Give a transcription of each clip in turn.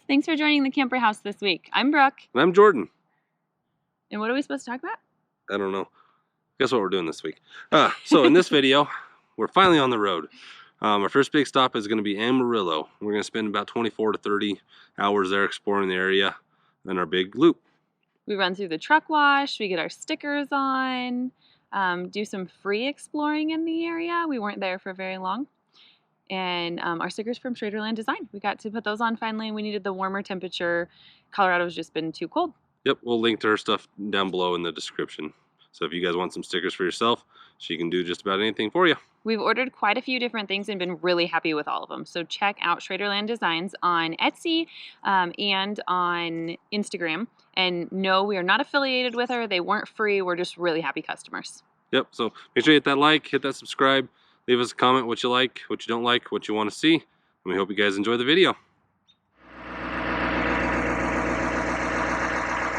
Thanks for joining the Camper House this week. I'm Brooke. And I'm Jordan. And what are we supposed to talk about? I don't know. Guess what we're doing this week? So in this video, we're finally on the road. Our first big stop is going to be Amarillo. We're going to spend about 24 to 30 hours there exploring the area and our big loop. We run through the truck wash, we get our stickers on, do some free exploring in the area. We weren't there for very long. And our stickers from Traderland Design. We got to put those on finally. We needed the warmer temperature. Colorado's just been too cold. Yep, we'll link to her stuff down below in the description. So if you guys want some stickers for yourself, she can do just about anything for you. We've ordered quite a few different things and been really happy with all of them. So check out Traderland Designs on Etsy and on Instagram. And no, we are not affiliated with her. They weren't free. We're just really happy customers. Yep, so make sure you hit that like, hit that subscribe. Leave us a comment what you like, what you don't like, what you want to see. And we hope you guys enjoy the video.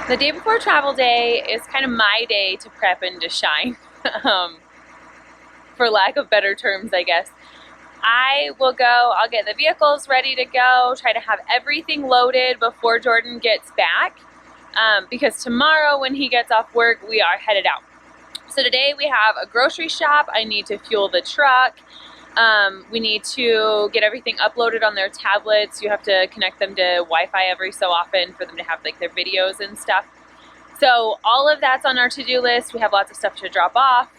The day before travel day is kind of my day to prep and to shine. For lack of better terms, I guess. I'll get the vehicles ready to go, try to have everything loaded before Jordan gets back. Because tomorrow when he gets off work, we are headed out. So today we have a grocery shop. I need to fuel the truck. We need to get everything uploaded on their tablets. You have to connect them to Wi-Fi every so often for them to have like their videos and stuff. So all of that's on our to-do list. We have lots of stuff to drop off.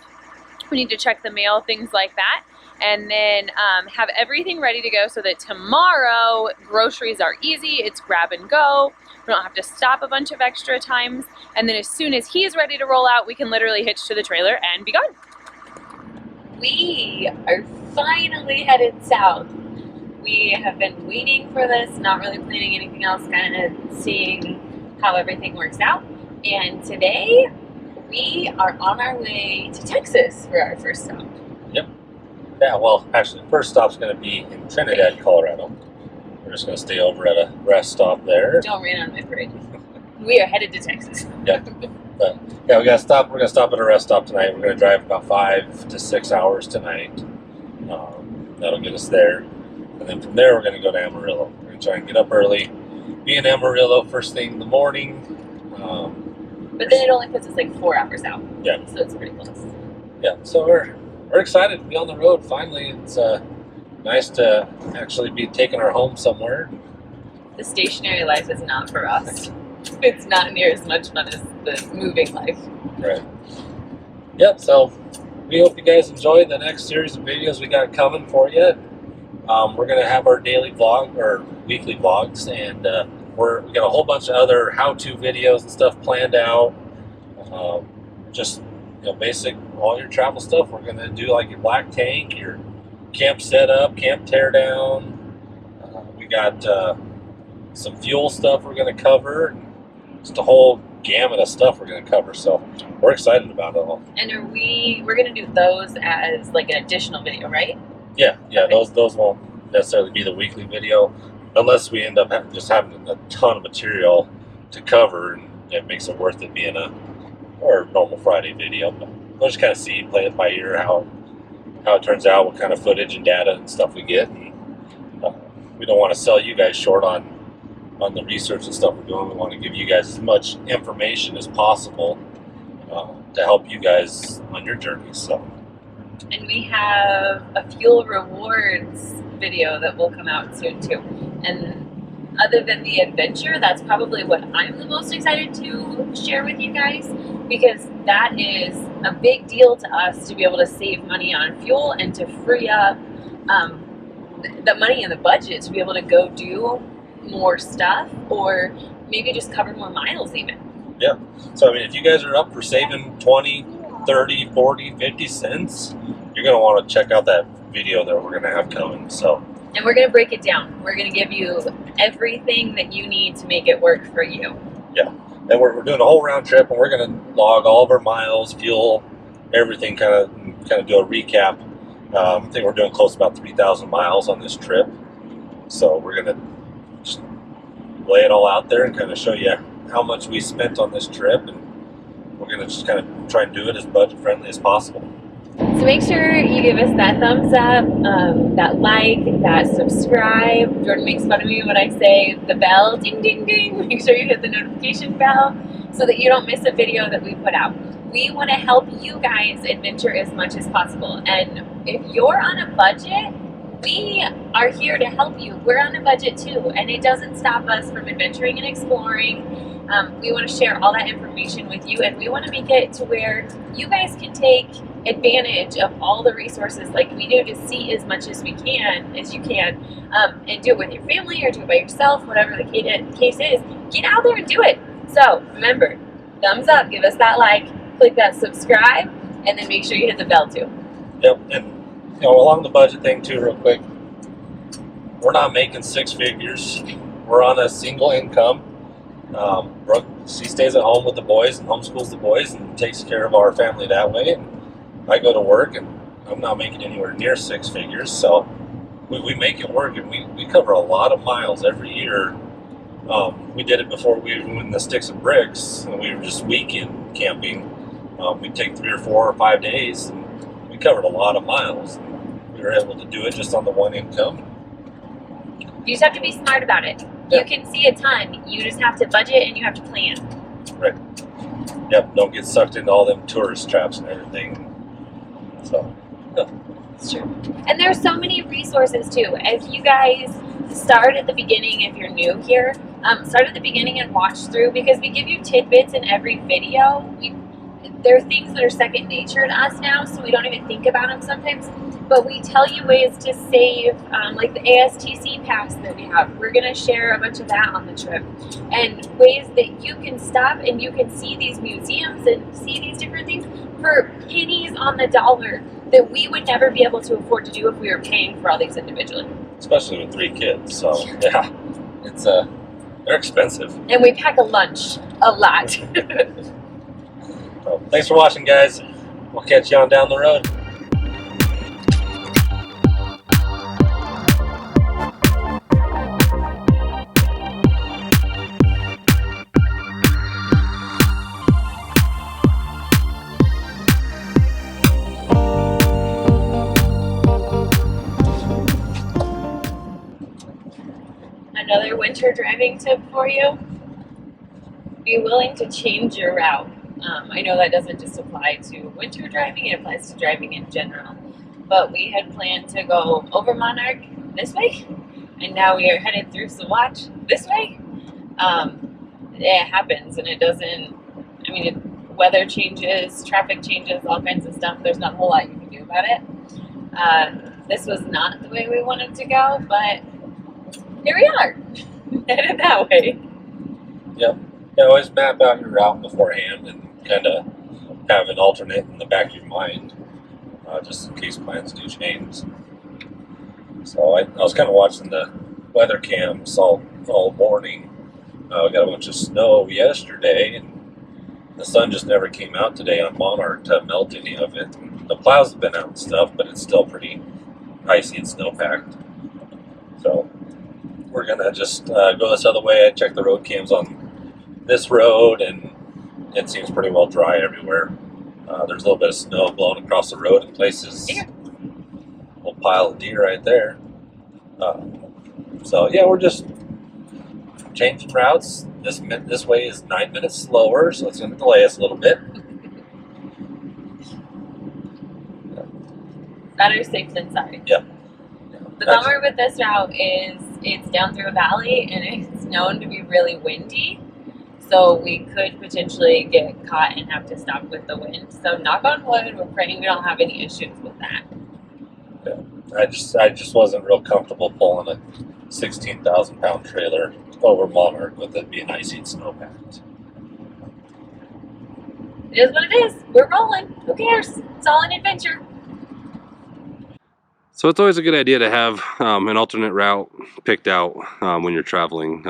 We need to check the mail, things like that. And then have everything ready to go so that tomorrow groceries are easy. It's grab and go. We don't have to stop a bunch of extra times. And then as soon as he's ready to roll out, we can literally hitch to the trailer and be gone. We are finally headed south. We have been waiting for this, not really planning anything else, kind of seeing how everything works out. And today we are on our way to Texas for our first stop. Yep. Yeah, well, actually, the first stop's going to be in Trinidad, Colorado. We're just going to stay over at a rest stop there. Don't rain on my parade. We are headed to Texas. Yeah. But yeah, we got to stop. We're going to stop at a rest stop tonight. We're going to drive about 5 to 6 hours tonight. That'll get us there. And then from there, we're going to go to Amarillo. We're going to try and get up early, be in Amarillo first thing in the morning. But then it only puts us like 4 hours out. Yeah. So it's pretty close. Yeah. So we're excited to be on the road finally. It's nice to actually be taking our home somewhere. The stationary life is not for us. It's not near as much fun as the moving life. Right. Yep, so we hope you guys enjoy the next series of videos we got coming for you. We're going to have our daily vlog, or weekly vlogs, and we got a whole bunch of other how-to videos and stuff planned out. Just, basic, all your travel stuff. We're going to do like your black tank, your camp setup, camp teardown. We got some fuel stuff we're going to cover. Just a whole gamut of stuff we're going to cover, so we're excited about it all. And we're going to do those as like an additional video, right? Yeah, Okay. those won't necessarily be the weekly video unless we end up just having a ton of material to cover, and it makes it worth it being a normal Friday video. But we'll just kind of play it by ear how it turns out, what kind of footage and data and stuff we get. And, we don't want to sell you guys short on the research and stuff we're doing. We want to give you guys as much information as possible to help you guys on your journey. So, and we have a fuel rewards video that will come out soon too. And other than the adventure, that's probably what I'm the most excited to share with you guys, because that is a big deal to us to be able to save money on fuel and to free up the money in the budget to be able to go do more stuff, or maybe just cover more miles even. Yeah. So, I mean, if you guys are up for saving 20, 30, 40, 50 cents, you're going to want to check out that video that we're going to have coming. So, and we're going to break it down. We're going to give you everything that you need to make it work for you. Yeah. And we're doing a whole round trip, and we're going to log all of our miles, fuel, everything, kind of do a recap. I think we're doing close to about 3,000 miles on this trip. So we're going to just lay it all out there and kind of show you how much we spent on this trip, and we're going to just kind of try and do it as budget friendly as possible. So make sure you give us that thumbs up, that like, that subscribe. Jordan makes fun of me when I say the bell, ding, ding, ding. Make sure you hit the notification bell so that you don't miss a video that we put out. We want to help you guys adventure as much as possible. And if you're on a budget, we are here to help you. We're on a budget too, and it doesn't stop us from adventuring and exploring. We want to share all that information with you, and we want to make it to where you guys can take advantage of all the resources like we do to see as much as you can, and do it with your family or do it by yourself, whatever the case is. Get out there and do it. So remember, thumbs up, give us that like, click that subscribe, and then make sure you hit the bell too. Yep, and along the budget thing too, real quick, we're not making six figures. We're on a single income. Brooke, she stays at home with the boys and homeschools the boys and takes care of our family that way. And I go to work and I'm not making anywhere near six figures, so we make it work, and we cover a lot of miles every year. We did it before we were in the Sticks and Bricks, and we were just weekend camping. We'd take 3 or 4 or 5 days, and we covered a lot of miles. We were able to do it just on the one income. You just have to be smart about it. Yeah. You can see a ton. You just have to budget and you have to plan. Right. Yep, don't get sucked into all them tourist traps and everything. So, yeah. It's true. And there's so many resources too. If you guys start at the beginning, if you're new here, start at the beginning and watch through, because we give you tidbits in every video. There are things that are second nature to us now, so we don't even think about them sometimes. But we tell you ways to save, like the ASTC pass that we have. We're going to share a bunch of that on the trip. And ways that you can stop and you can see these museums and see these different things for pennies on the dollar that we would never be able to afford to do if we were paying for all these individually. Especially with 3 kids, so yeah, it's they're expensive. And we pack a lunch a lot. So, thanks for watching, guys. We'll catch you on down the road. Another winter driving tip for you: be willing to change your route. I know that doesn't just apply to winter driving, it applies to driving in general. But we had planned to go over Monarch this way, and now we are headed through Sawatch this way. It happens, and it doesn't, weather changes, traffic changes, all kinds of stuff. There's not a whole lot you can do about it. This was not the way we wanted to go, but here we are, headed that way. Yep. Yeah, always map out your route beforehand and kind of have an alternate in the back of your mind, just in case plans do change. So I was kind of watching the weather cams all morning. We got a bunch of snow yesterday, and the sun just never came out today on Monarch to melt any of it. And the plows have been out and stuff, but it's still pretty icy and snow-packed. So we're gonna just go this other way. I checked the road cams on this road, and it seems pretty well dry everywhere. There's a little bit of snow blowing across the road in places. Deer. A little pile of deer right there. So yeah, we're just changing routes. This way is 9 minutes slower, so it's going to delay us a little bit. Better safe than sorry. Yep. The bummer with this route is it's down through a valley, and it's known to be really windy. So we could potentially get caught and have to stop with the wind. So knock on wood, we're praying we don't have any issues with that. Yeah. I just wasn't real comfortable pulling a 16,000-pound trailer over Monarch with it being icy and snow-packed. It is what it is. We're rolling. Who cares? It's all an adventure. So it's always a good idea to have an alternate route picked out when you're traveling.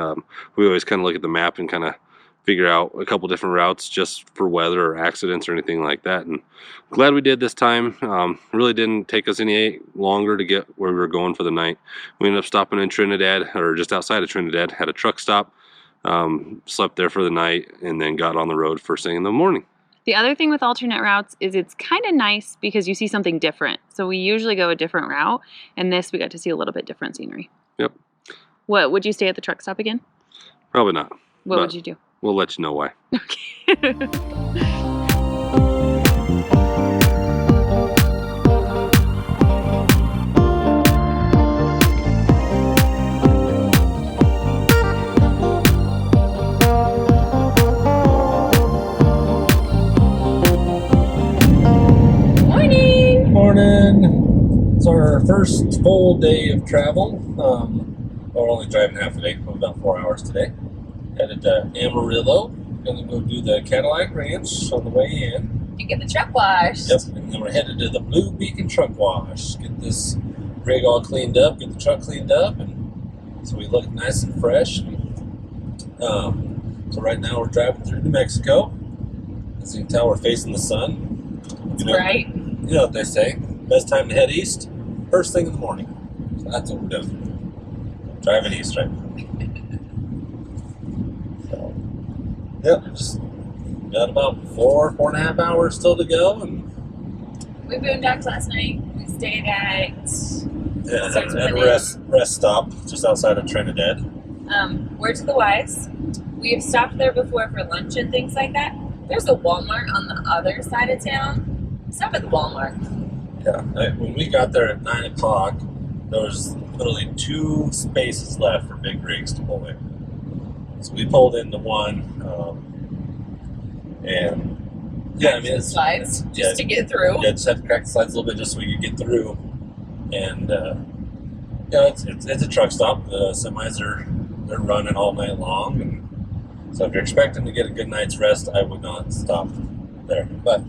We always kind of look at the map and kind of figure out a couple different routes just for weather or accidents or anything like that. And glad we did this time. Really didn't take us any longer to get where we were going for the night. We ended up stopping in Trinidad, or just outside of Trinidad, had a truck stop, slept there for the night, and then got on the road first thing in the morning. The other thing with alternate routes is it's kind of nice because you see something different. So we usually go a different route, and this we got to see a little bit different scenery. Yep. What, would you stay at the truck stop again? Probably not. What would you do? We'll let you know why. Okay. Morning. It's our first full day of travel. We're only driving half a day, about 4 hours today. Headed to Amarillo. Gonna go do the Cadillac Ranch on the way in. You get the truck washed. Yep, and then we're headed to the Blue Beacon Truck Wash. Get this rig all cleaned up, get the truck cleaned up, and so we look nice and fresh. So right now we're driving through New Mexico. As you can tell, we're facing the sun. It's bright. You know what they say, best time to head east, first thing in the morning. So that's what we're doing. Driving east, right? So, yep, just got about 4.5 hours still to go. And We boondocked last night. We stayed at at a rest stop just outside of Trinidad. Word to the wise. We have stopped there before for lunch and things like that. There's a Walmart on the other side of town. Stop at the Walmart. Yeah, when we got there at 9 o'clock, there was literally 2 spaces left for big rigs to pull in. So we pulled into one, and yeah, I mean, it's slides just to get through. Yeah, just had to crack the slides a little bit just so we could get through. And yeah, it's a truck stop. The semis they're running all night long, and so if you're expecting to get a good night's rest, I would not stop there. But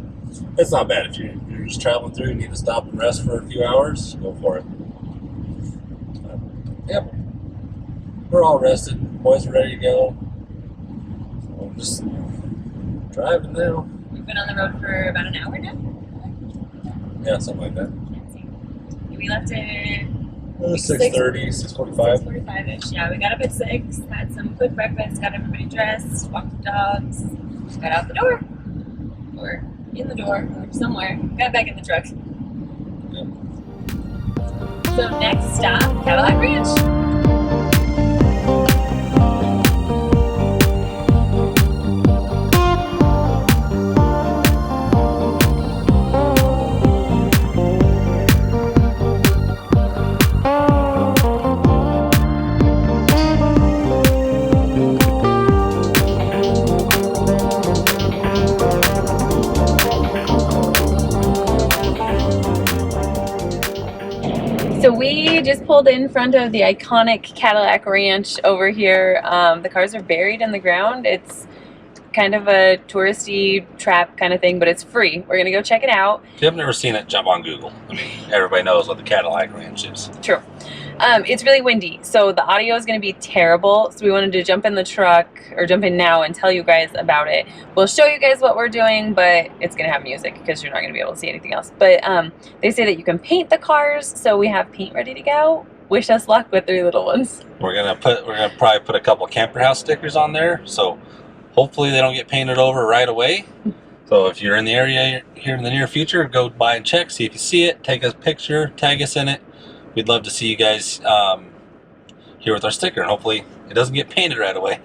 it's not bad if you're just traveling through. You need to stop and rest for a few hours. Go for it. Yep, we're all rested. Boys are ready to go. So we're just driving now. We've been on the road for about an hour now. Yeah, something like that. We left at 6:30, 6:45. 6:45-ish. Yeah, we got up at 6, had some quick breakfast, got everybody dressed, walked the dogs, got out the door, or in the door, or somewhere, got back in the truck. Yep. So next stop, Cadillac Ranch. So we just pulled in front of the iconic Cadillac Ranch over here. The cars are buried in the ground. It's kind of a touristy trap kind of thing, but it's free. We're gonna go check it out. If you've never seen it, jump on Google. I mean, everybody knows what the Cadillac Ranch is. True. It's really windy, so the audio is going to be terrible. So we wanted to jump in the truck, or jump in now and tell you guys about it. We'll show you guys what we're doing, but it's going to have music because you're not going to be able to see anything else. But they say that you can paint the cars, so we have paint ready to go. Wish us luck with 3 little ones. We're gonna probably put a couple camper house stickers on there, so hopefully they don't get painted over right away. So if you're in the area here in the near future, go by and check, see if you see it, take a picture, tag us in it. We'd love to see you guys here with our sticker, and hopefully it doesn't get painted right away.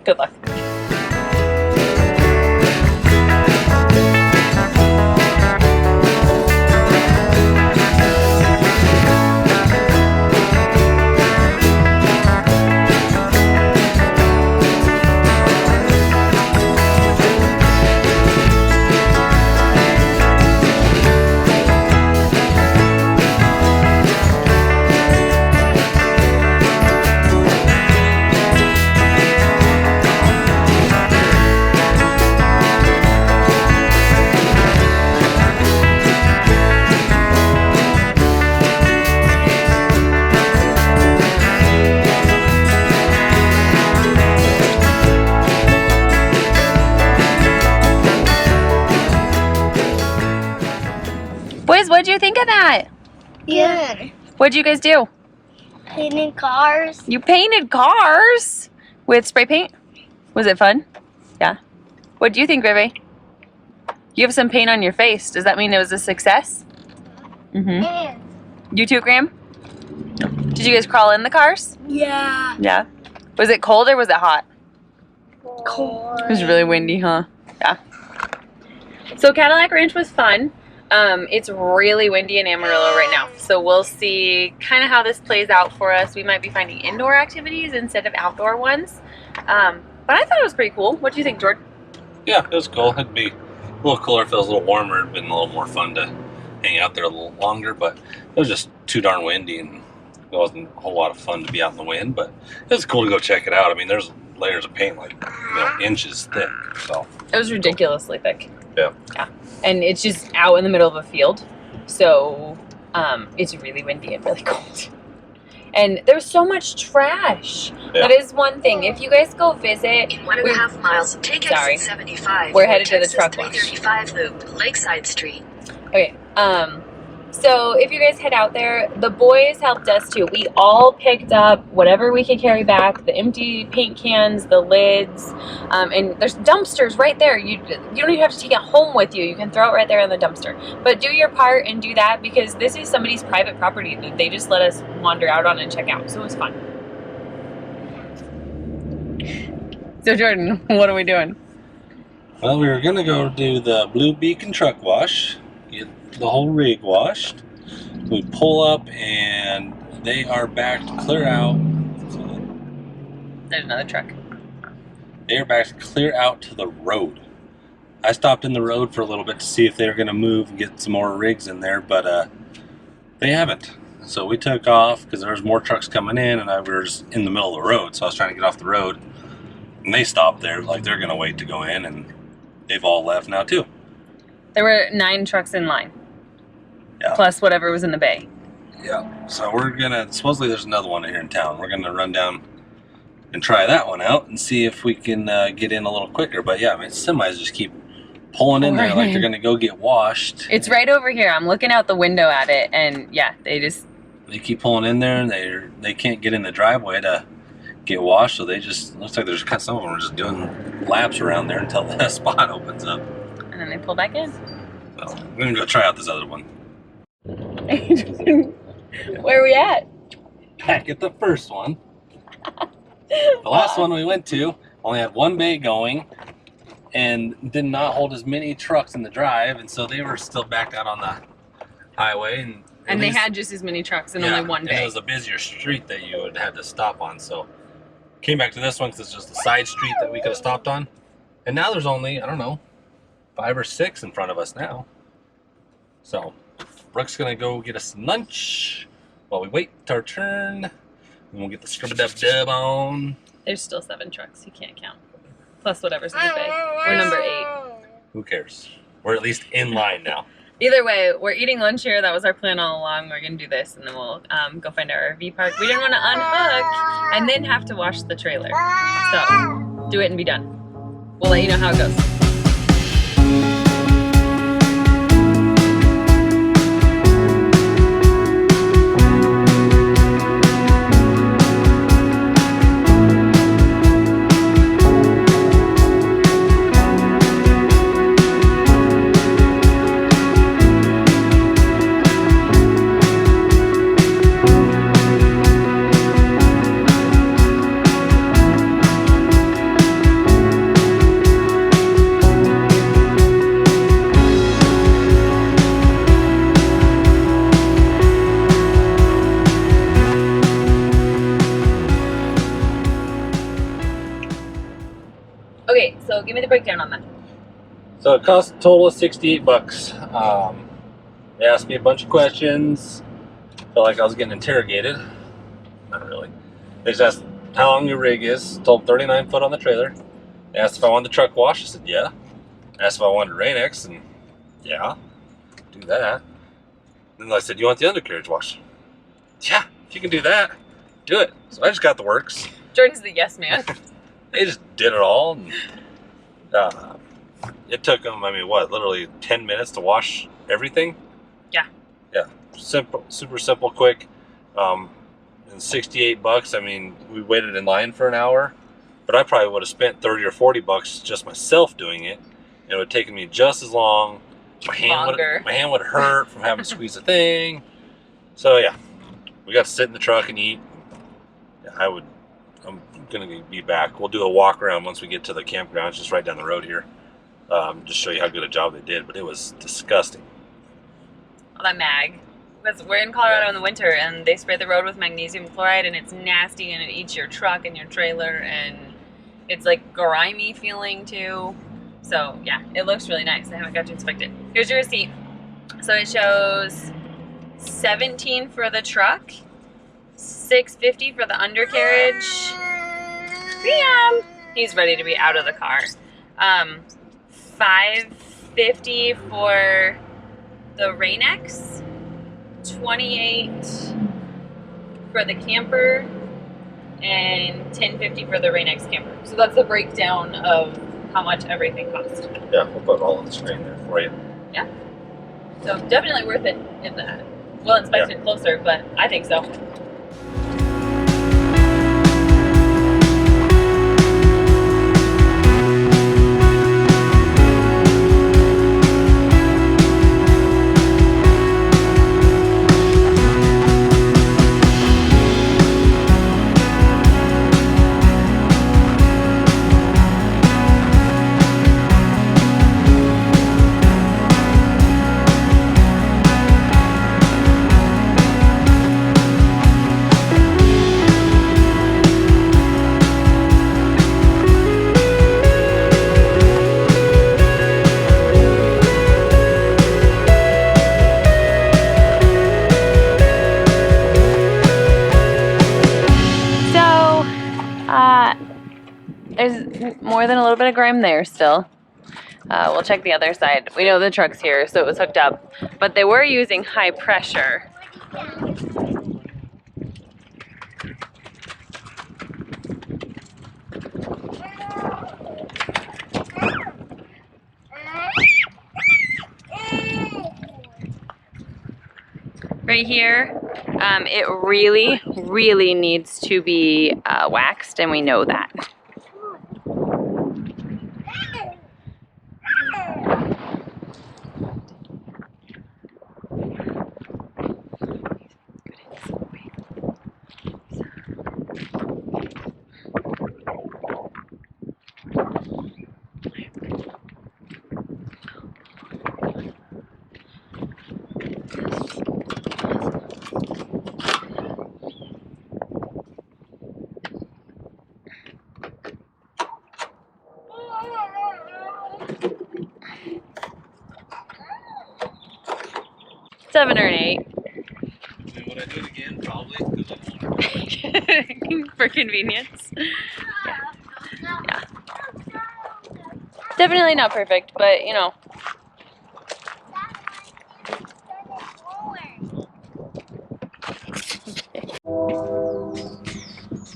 Good luck. Boys, what'd you think of that? Good. What'd you guys do? Painting cars. You painted cars with spray paint? Was it fun? Yeah. What do you think, Rivy? You have some paint on your face. Does that mean it was a success? Mm-hmm. And You too, Graham? Did you guys crawl in the cars? yeah. Yeah. Was it cold or was it hot? Cold. It was really windy, huh? Yeah. So Cadillac Ranch was fun. It's really windy in Amarillo right now. So we'll see kind of how this plays out for us. We might be finding indoor activities instead of outdoor ones. But I thought it was pretty cool. What do you think, Jordan? Yeah, it was cool. It'd be a little cooler if it was a little warmer. It'd been a little more fun to hang out there a little longer, but it was just too darn windy and it wasn't a whole lot of fun to be out in the wind, but it was cool to go check it out. I mean, there's layers of paint like, inches thick, so. It was ridiculously thick. Yeah. Yeah. And it's just out in the middle of a field. So it's really windy and really cold. And there's so much trash. Yeah. That is one thing. If you guys go visit, In 1.5 miles, take Sorry. exit 75. We're headed to the Texas truck wash. 335 loop, Lakeside Street. okay. So if you guys head out there, the boys helped us too. We all picked up whatever we could carry back, the empty paint cans, the lids, and there's dumpsters right there. You don't even have to take it home with you. You can throw it right there in the dumpster. But do your part and do that because this is somebody's private property that they just let us wander out on and check out. So it was fun. So Jordan, what are we doing? Well, we were gonna go do the Blue Beacon truck wash, get the whole rig washed. We pull up and they are backed clear out. There's another truck. They are backed clear out to the road. I stopped in the road for a little bit to see if they were gonna move and get some more rigs in there, but they haven't. So we took off because there was more trucks coming in and I was in the middle of the road, so I was trying to get off the road. And they stopped there, like they're gonna wait to go in, and they've all left now too. There were 9 trucks in line. Yeah. Plus whatever was in the bay. Yeah. So we're gonna, supposedly there's another one here in town. We're gonna run down and try that one out and see if we can get in a little quicker. But yeah, I mean, semis just keep pulling in there like they're gonna go get washed. It's right over here. I'm looking out the window at it, and yeah, they keep pulling in there, and they can't get in the driveway to get washed. So they just, looks like there's kind of, some of them are just doing laps around there until the spot opens up. and then they pull back in. So we're gonna go try out this other one. Where are we at? Back at the first one. The last one we went to only had one bay going and did not hold as many trucks in the drive, and so they were still backed out on the highway. And they had just as many trucks and only one And bay. it was a busier street that you would have to stop on, so came back to this one because it's just a side street that we could have stopped on. And now there's only, I don't know, 5 or 6 in front of us now. So Brooke's gonna go get us some lunch while we wait our turn. And we'll get the scrub-a-dub-dub on. There's still 7 trucks. You can't count. Plus whatever's in the bay. We're number 8. Who cares? We're at least in line now. Either way, we're eating lunch here. That was our plan all along. We're going to do this, and then we'll go find our RV park. We didn't want to unhook and then have to wash the trailer. So, do it and be done. We'll let you know how it goes. Okay, so give me the breakdown on that. So it cost a total of $68. They asked me a bunch of questions. Felt like I was getting interrogated. Not really. They just asked how long your rig is. Told 39 foot on the trailer. They asked if I wanted the truck washed. I said yeah. Asked if I wanted Rain-X, and yeah, do that. Then I said, you want the undercarriage washed? Yeah, if you can do that, do it. So I just got the works. Jordan's the yes man. They just did it all. And, it took them, I mean, what, literally 10 minutes to wash everything? Yeah. Yeah, simple, super simple, quick. And $68, I mean, we waited in line for an hour, but I probably would have spent 30 or $40 just myself doing it. and it would have taken me just as long. My hand would hurt from having to squeeze the thing. So yeah, we got to sit in the truck and eat. I'm gonna be back. We'll do a walk around once we get to the campground. It's just right down the road here. Just show you how good a job they did, but it was disgusting. All that mag. Because we're in Colorado in the winter and they spray the road with magnesium chloride and it's nasty and it eats your truck and your trailer and it's like grimy feeling too. So yeah, it looks really nice. I haven't got to inspect it. Here's your receipt. So it shows $17 for the truck, $6.50 for the undercarriage. Liam! He's ready to be out of the car. $5.50 for the Rain-X, $28 for the camper, and $10.50 for the Rain-X camper. So that's the breakdown of how much everything cost. Yeah, we'll put it all on the screen there for you. Yeah. So definitely worth it in that. We'll inspect it closer, but I think so. There's more than a little bit of grime there still. We'll check the other side. We know the truck's here, so it was hooked up, but they were using high pressure. Right here, it really, really needs to be waxed, and we know that. Seven or an 8. Would I do it again? Probably, because I won't. For convenience. Yeah. Definitely not perfect, but you know.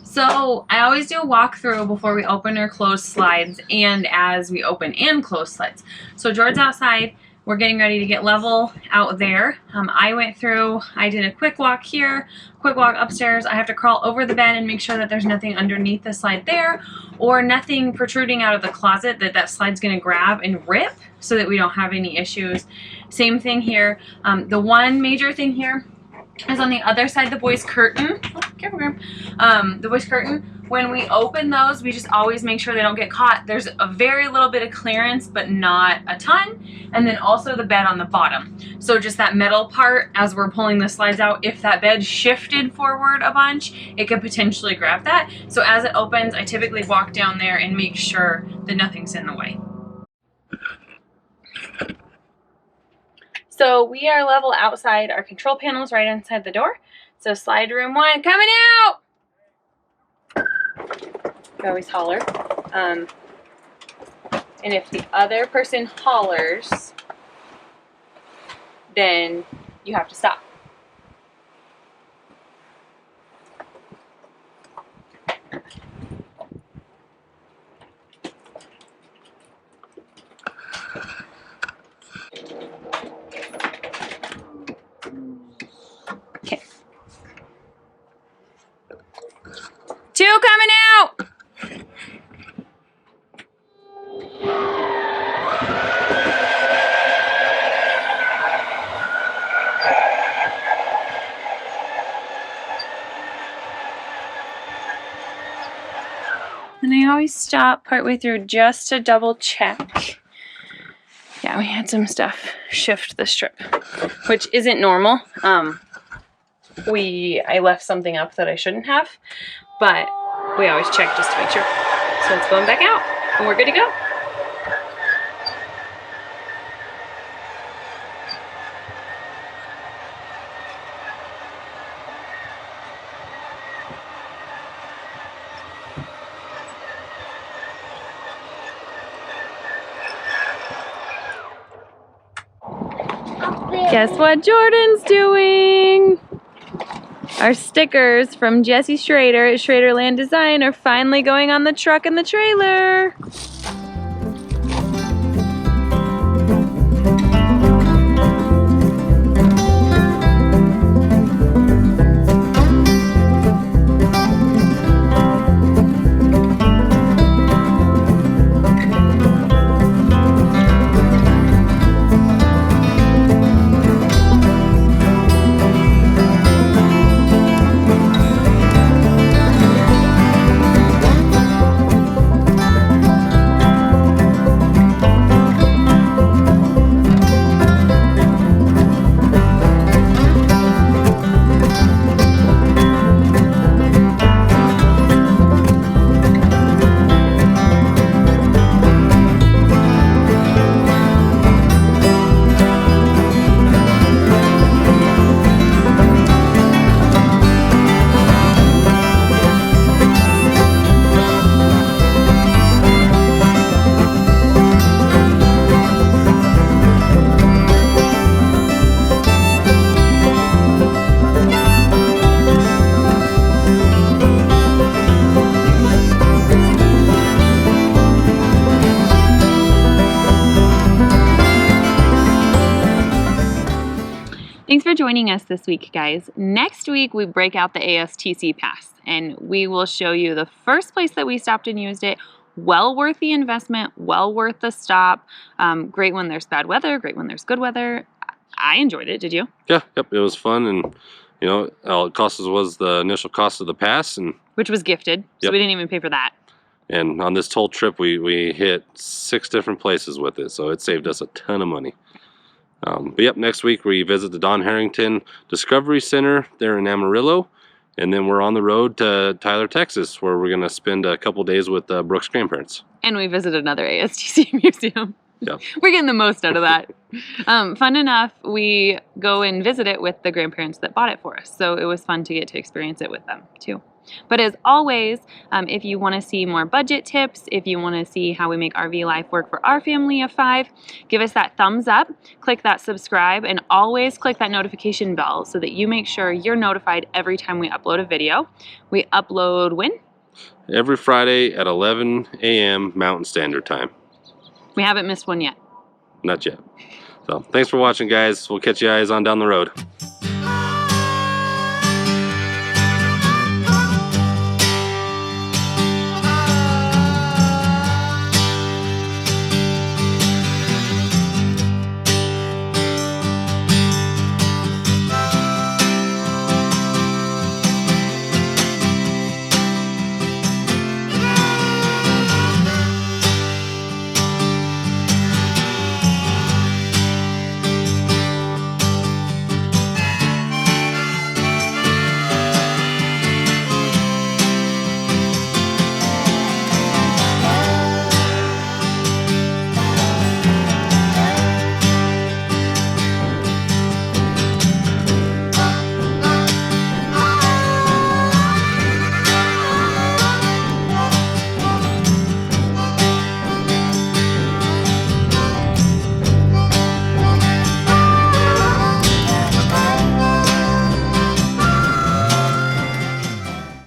So I always do a walkthrough before we open or close slides and as we open and close slides. So George's outside. We're getting ready to get level out there. I went through, I did a quick walk here, quick walk upstairs. I have to crawl over the bed and make sure that there's nothing underneath the slide there or nothing protruding out of the closet that slide's gonna grab and rip so that we don't have any issues. Same thing here. The one major thing here is on the other side, the boys' curtain. Oh, careful, Graham. The boys' curtain. When we open those, we just always make sure they don't get caught. There's a very little bit of clearance, but not a ton. And then also the bed on the bottom. So just that metal part, as we're pulling the slides out, if that bed shifted forward a bunch, it could potentially grab that. So as it opens, I typically walk down there and make sure that nothing's in the way. So we are level outside. Our control panel's right inside the door. So slide room 1 coming out. We always holler. And if the other person hollers, then you have to stop. Okay. 2 coming out. always stop partway through just to double check. Yeah, we had some stuff shift the strip, which isn't normal. I left something up that I shouldn't have, but we always check just to make sure. So it's going back out, and we're good to go. Guess what Jordan's doing? Our stickers from Jesse Schrader at Schraderland Design are finally going on the truck and the trailer. Thanks for joining us this week, guys. Next week, we break out the ASTC pass, and we will show you the first place that we stopped and used it. Well worth the investment, well worth the stop. Great when there's bad weather, great when there's good weather. I enjoyed it. Did you? Yeah, yep, it was fun, and you know, all it cost us was the initial cost of the pass, and Which was gifted, so Yep. we didn't even pay for that. And on this whole trip, we hit 6 different places with it, so it saved us a ton of money. But yep, next week we visit the Don Harrington Discovery Center there in Amarillo, and then we're on the road to Tyler, Texas, where we're going to spend a couple days with Brooke's grandparents. And we visit another ASTC museum. Yeah. We're getting the most out of that. Fun enough, we go and visit it with the grandparents that bought it for us. So it was fun to get to experience it with them too. But as always, if you want to see more budget tips, if you want to see how we make RV life work for our family of 5, give us that thumbs up, click that subscribe, and always click that notification bell so that you make sure you're notified every time we upload a video. We upload when? Every Friday at 11 a.m. Mountain Standard Time. We haven't missed one yet. Not yet. So thanks for watching, guys. We'll catch you guys on down the road.